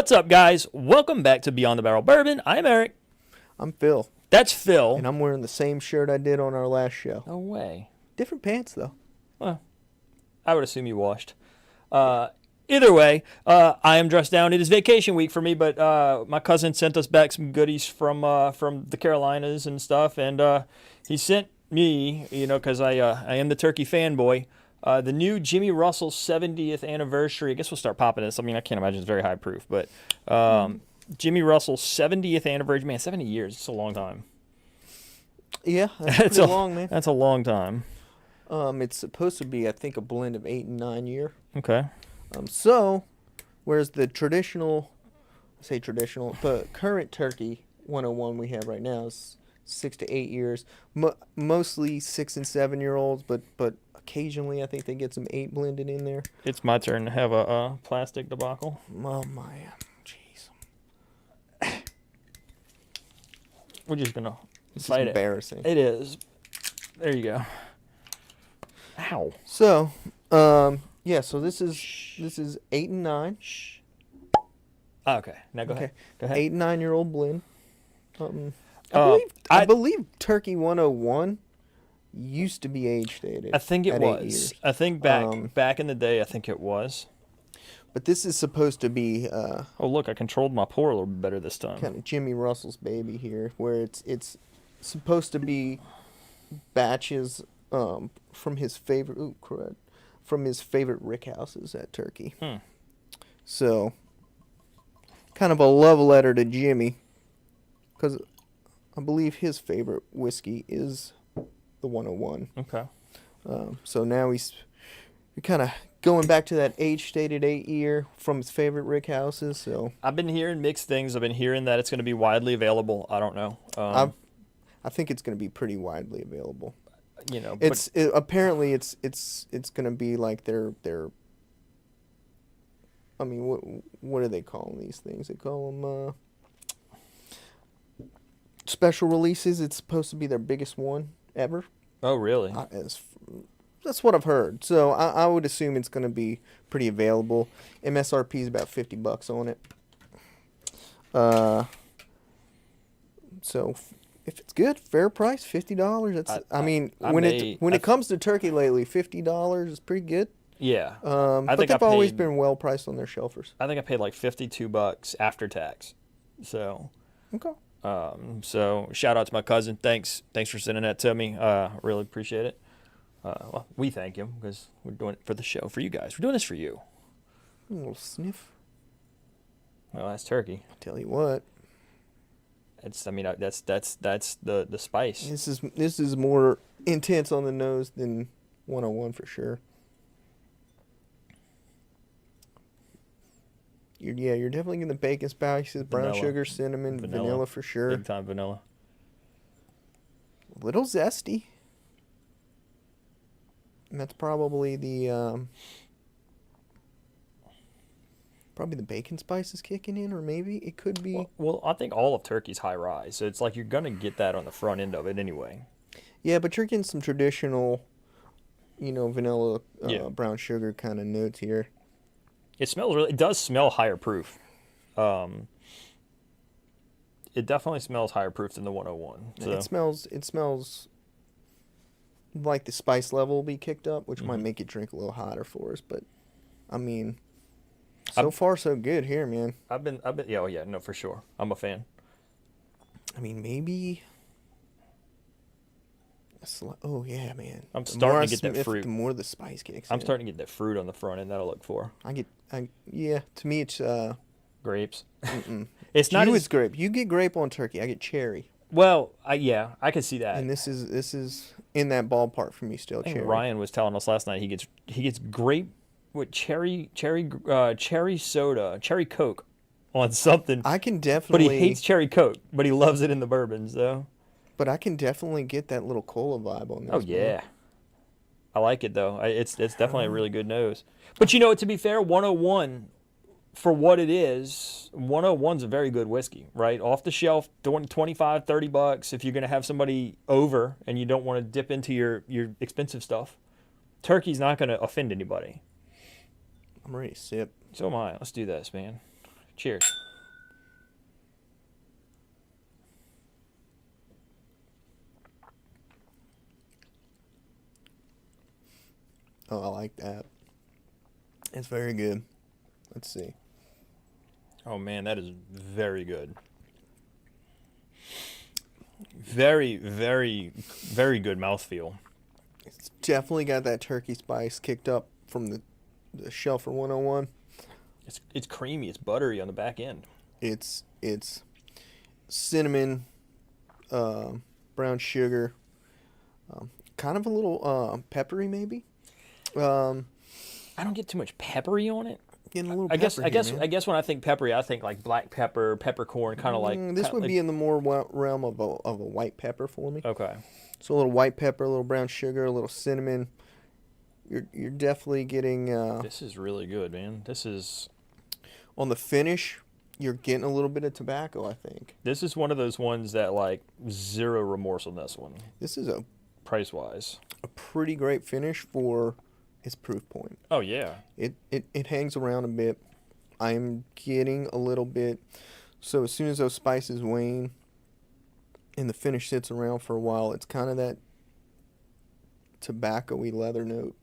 What's up, guys? Welcome back to Beyond the Barrel Bourbon. I'm Eric. I'm Phil. That's Phil. And I'm wearing the same shirt I did on our last show. No way. Different pants, though. Well, I would assume you washed. Either way, I am dressed down. It is vacation week for me, but my cousin sent us back some goodies from the Carolinas and stuff, and he sent me, because I am the turkey fanboy, the new Jimmy Russell 70th anniversary. I guess we'll start popping this. I mean, I can't imagine it's very high proof, but Jimmy Russell 70th anniversary. Man, 70 years. It's a long time. Yeah, that's pretty long, man. That's a long time. It's supposed to be, I think, a blend of 8 and 9 year. Okay. So, whereas the current turkey 101 we have right now is 6 to 8 years, mostly 6 and 7 year olds, but occasionally I think they get some 8 blended in there. It's my turn to have a plastic debacle. Oh my, jeez. We're just gonna This fight is embarrassing. It is. There you go. Ow. So, yeah. So this is 8 and 9. Okay. Now go ahead. Go ahead. 8 and 9 year old blend. I believe Turkey 101 used to be age stated. I think it at was. 8 years. I think back in the day, I think it was. But this is supposed to be oh, look, I controlled my pour a little bit better this time. kind of Jimmy Russell's baby here, where it's supposed to be batches from his favorite rick houses at Turkey. So kind of a love letter to Jimmy, because I believe his favorite whiskey is the 101. Okay. So now we're kind of going back to that age-stated 8 year from his favorite rick houses. So I've been hearing mixed things. I've been hearing that it's going to be widely available. I don't know. I think it's going to be pretty widely available. Apparently it's going to be like their. I mean, what do they call these things? They call them special releases. It's supposed to be their biggest one ever. Oh, really? That's what I've heard. So I would assume it's going to be pretty available. MSRP is about $50 on it. So if it's good, fair price, $50. When it comes to turkey lately, $50 is pretty good. Yeah. But they've always been well priced on their shelfers. I think I paid like $52 after tax. So. Okay. So shout out to my cousin. Thanks for sending that to me. Really appreciate it. Well, we thank him because we're doing it for the show, for you guys. We're doing this for you. A little sniff. Well, that's turkey. I'll tell you what. That's the spice. This is more intense on the nose than 101 for sure. You're definitely getting the bacon spices, brown sugar, cinnamon, vanilla for sure. Big time vanilla. A little zesty. And that's probably the bacon spices kicking in, or maybe it could be. Well, I think all of turkey's high rise, so it's like you're gonna get that on the front end of it anyway. Yeah, but you're getting some traditional, vanilla, brown sugar kind of notes here. It does smell higher proof. It definitely smells higher proof than the 101. So. It smells like the spice level will be kicked up, which might make it drink a little hotter for us. But I mean, so far so good here, man. No, for sure. I'm a fan. I mean, maybe. Oh yeah, man. I'm starting to get that fruit. The more the spice kicks. I'm starting to get that fruit on the front end that I look for. To me it's grapes. It's not as grape. You get grape on turkey. I get cherry. Well, I can see that. And this is in that ballpark for me still. Cherry. Ryan was telling us last night he gets grape with cherry soda, cherry Coke on something. I can definitely. But he hates cherry Coke, but he loves it in the bourbons though. But I can definitely get that little cola vibe on this. Oh yeah, man. I like it though. It's definitely a really good nose. But to be fair, 101, for what it is, 101's a very good whiskey, right? Off the shelf, $25, $30 if you're going to have somebody over and you don't want to dip into your expensive stuff. Turkey's not going to offend anybody. I'm ready to sip. So am I. Let's do this, man. Cheers. Oh, I like that. It's very good. Let's see. Oh man, that is very good. Very, very, very good mouthfeel. It's definitely got that turkey spice kicked up from the Shelfer 101. It's creamy. It's buttery on the back end. It's cinnamon, brown sugar, kind of a little peppery maybe. I don't get too much peppery on it. Getting a little I pepper guess here, I man. guess when I think peppery, I think like black pepper, peppercorn, kind of like This kinda would like, be in the more realm of a white pepper for me. okay. So a little white pepper, a little brown sugar, a little cinnamon. You're definitely getting This is really good, man. This is on the finish. You're getting a little bit of tobacco, I think. one of those ones that like zero remorse on this one, This is a price wise. pretty great finish for its proof point. Oh yeah. It hangs around a bit. I'm getting a little bit. So as soon as those spices wane and the finish sits around for a while, it's kind of that tobacco-y leather note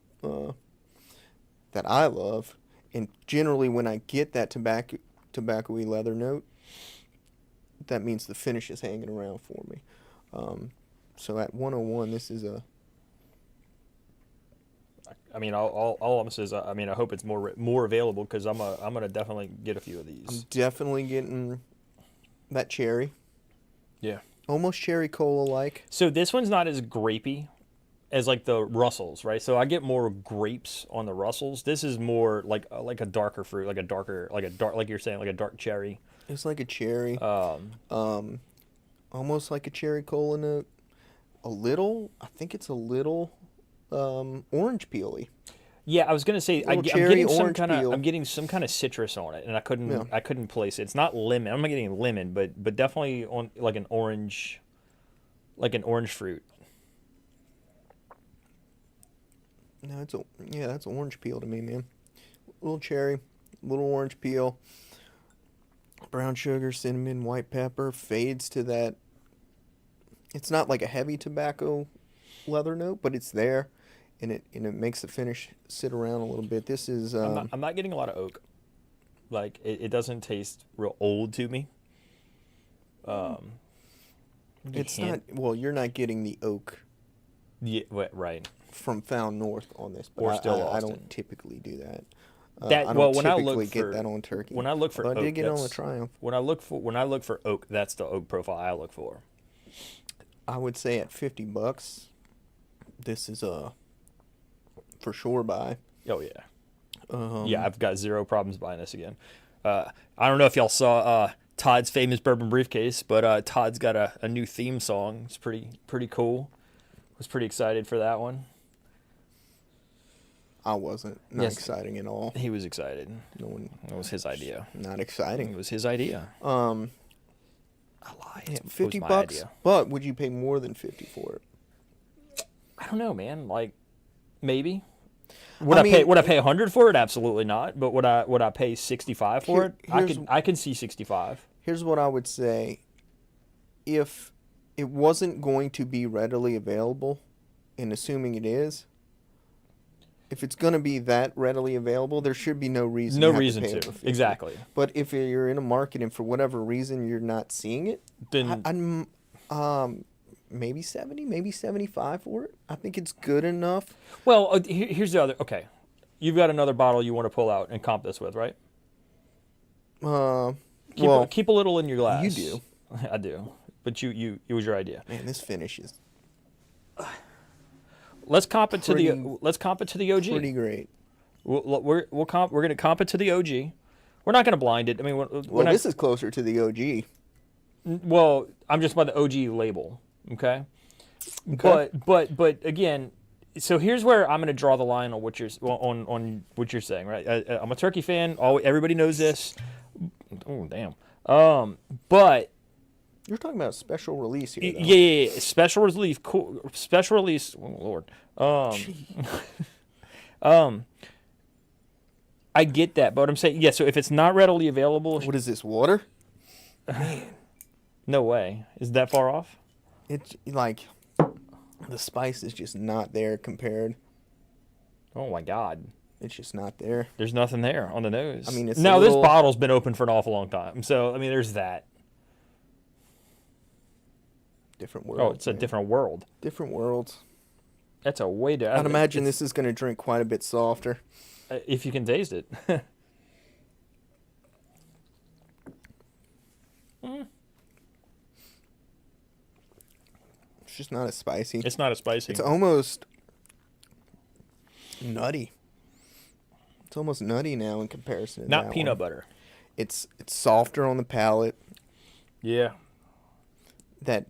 that I love. And generally when I get that tobacco-y leather note, that means the finish is hanging around for me. So at 101, this is a... I mean, all I'm saying is, I mean, I hope it's more available because I'm gonna definitely get a few of these. I'm definitely getting that cherry. Yeah. Almost cherry cola-like. So this one's not as grapey as like the Russels, right? So I get more grapes on the Russels. This is more like a darker fruit, like you're saying, like a dark cherry. It's like a cherry. Almost like a cherry cola note. I think it's a little orange peely. Yeah, I was gonna say I'm cherry getting some orange kind of peel. I'm getting some kind of citrus on it, and I couldn't Yeah. I couldn't place it. It's not lemon. I'm not getting lemon, but definitely on like an orange fruit. No, that's orange peel to me, man. Little cherry, little orange peel, brown sugar, cinnamon, white pepper, fades to that. It's not like a heavy tobacco leather note, but it's there, and it makes the finish sit around a little bit. This is I'm not getting a lot of oak. Like it doesn't taste real old to me. it's not. Well, you're not getting the oak Yeah, right. from Found North on this, but Or Still I Austin. don't typically do that. That I don't well, when I typically look get for that on turkey. when I look for Although oak, I did get it on the that's- Triumph. when I look for oak, that's the oak profile I look for. I would say at $50, this is a for sure buy. Oh yeah. Um, Yeah, I've got zero problems buying this again. I don't know if y'all saw Todd's famous bourbon briefcase, but Todd's got a new theme song. It's pretty cool. Was pretty excited for that one. I wasn't. Not Yes. exciting at all. He was excited. No one. It was his idea. Not It exciting. was his idea. Um, I lied. yeah, It was $50. my idea. But would you pay more than 50 for it? I don't know, man. Like maybe. I Would I mean, pay 100 for it? Absolutely not. But would I pay 65 for it? Here's- I can see 65. Here's what I would say. If it wasn't going to be readily available, and assuming it is, if it's going to be that readily available, there should be no reason. No you have reason pay to. over 50. Exactly. But if you're in a market and for whatever reason you're not seeing it, Then I'm maybe 70, maybe 75 for it. I think it's good enough. well, here's the other. Okay, you've got another bottle you want to pull out and comp this with, right? Keep a little in your glass. you do. I do. But it was your idea. Man, this finish is Let's comp it to Pretty- the OG. pretty great. We're gonna comp it to the OG. We're not gonna blind it. I mean, Well, this is closer to the OG. well, I'm just by the OG label. Okay. Okay. But again, so here's where I'm gonna draw the line on what you're on what you're saying, right? I'm a turkey fan. Everybody knows this. Oh damn. But You're talking about a special release here, though. yeah. Special release. Cool. Special release. Oh Lord. I get that, but I'm saying, yeah, so if it's not readily available, What is this, water? Man, no way. Is that far off? it's like the spice is just not there compared. Oh my God. It's just not there. There's nothing there on the nose. I mean, it's now a this little- bottle's been open for an awful long time, so I mean, there's that. Different world. Oh, it's a different world. different worlds. That's a way to. I'd imagine this is going to drink quite a bit softer. If you can taste it. It's just not as spicy. It's not as spicy. It's almost nutty. It's almost nutty now in comparison to Not that peanut one. butter. It's softer on the palate. Yeah. That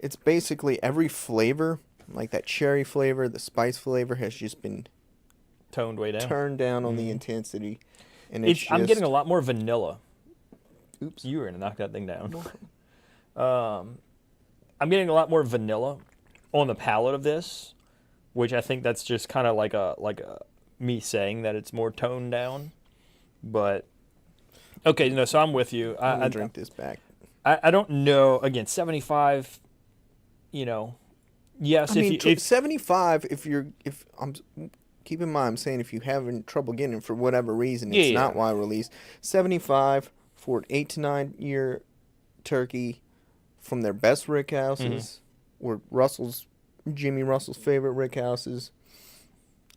it's basically every flavor, like that cherry flavor, the spice flavor, has just been Toned way down. turned down on the intensity. And it's I'm getting a just- lot more vanilla. Oops. You were gonna knock that thing down. I'm getting a lot more vanilla on the palate of this, which I think that's just kind of like a me saying that it's more toned down. But okay, no, so I'm with you. I'm I gonna drink this back. I don't know. Again, 75. You know, yes. I mean, if 75. If I'm keep in mind, I'm saying if you having trouble getting it for whatever reason, it's Yeah. not wide release. 75 for an 8 to 9 year turkey from their best rick houses, or Jimmy Russell's favorite rick houses.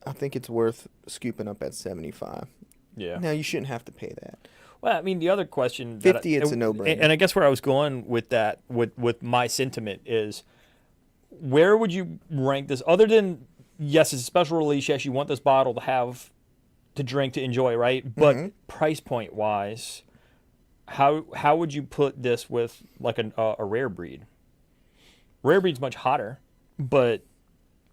I think it's worth scooping up at 75. yeah. Now you shouldn't have to pay that. Well, I mean, the other question. 50, it's a no-brainer. And I guess where I was going with that, with my sentiment is, where would you rank this? Other than, yes, it's a special release. Yes, you want this bottle to drink, to enjoy, right? But price point wise, how would you put this with like a rare breed? Rare breed's much hotter, but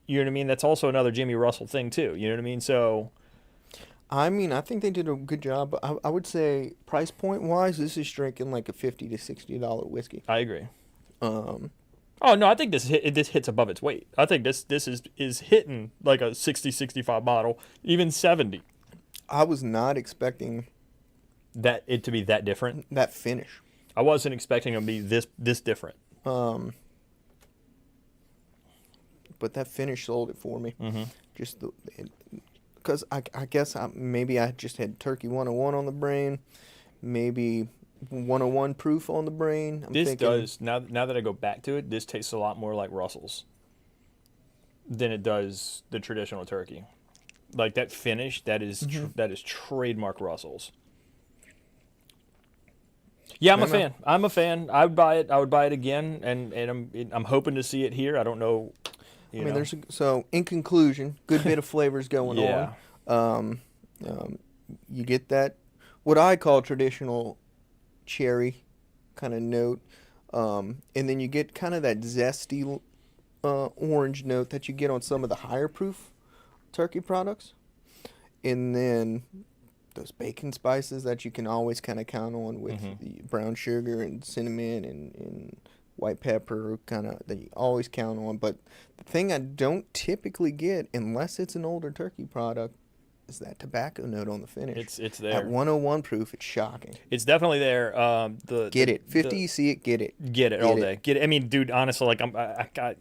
you know what I mean? That's also another Jimmy Russell thing too. You know what I mean? So. I mean, I think they did a good job. But I would say price point wise, this is drinking like a $50 to $60 whiskey. I agree. Um, Oh no, I think this hits above its weight. I think this is hitting like a 60, 65 bottle, even 70. I was not expecting That it to be that different. that finish. I wasn't expecting it to be this different. But that finish sold it for me. Mm-hmm. Just because I guess maybe I just had Turkey 101 on the brain, maybe 101 proof on the brain. This thinking, does now that I go back to it, this tastes a lot more like Russell's than it does the traditional turkey. Like that finish, that is trademark Russell's. Yeah, I'm a fan. I'm a fan. I would buy it. I would buy it again, and I'm hoping to see it here. I don't know. I mean, so in conclusion, good bit of flavors going Yeah. on. You get that what I call traditional cherry kind of note, and then you get kind of that zesty orange note that you get on some of the higher proof turkey products, and then those bacon spices that you can always kind of count on with the brown sugar and cinnamon and white pepper, kind of that you always count on. But the thing I don't typically get, unless it's an older turkey product, is that tobacco note on the finish. It's there. At 101 proof, it's shocking. It's definitely there. Get it. 50, you see it, get it. Get it Get all it. day. Get it. I mean, dude, honestly, like I got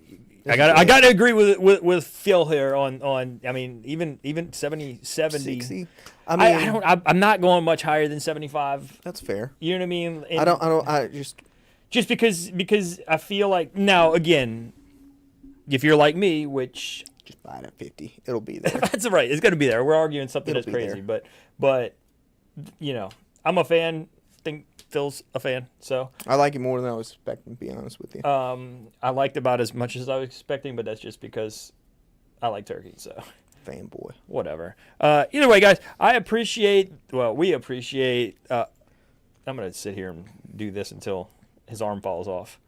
to agree with Phil here on. I mean, even 70. 60. I mean, I'm not going much higher than 75. that's fair. You know what I mean? I don't. I Just because I feel like, now again, if you're like me, which just buy it at 50. It'll be there. that's right, it's gonna be there. We're arguing something It'll that's be crazy, there. but you know, I'm a fan. Think Phil's a fan, so I like it more than I was expecting, to be honest with you. I liked about as much as I was expecting, but that's just because I like turkey, so Fanboy. whatever. Either way, guys, we appreciate. I'm gonna sit here and do this until his arm falls off.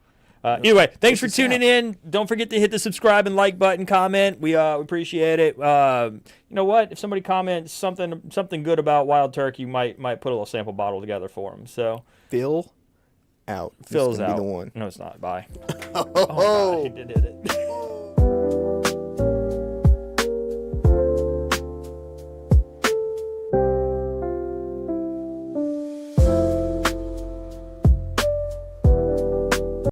Anyway, thanks for tuning in. Don't forget to hit the subscribe and like button, comment. We appreciate it. You know what? If somebody comments something good about wild turkey, might put a little sample bottle together for them. So Phil out. This is Phil's gonna out. Be the one. No, it's not. Bye. Oh, God, he did it.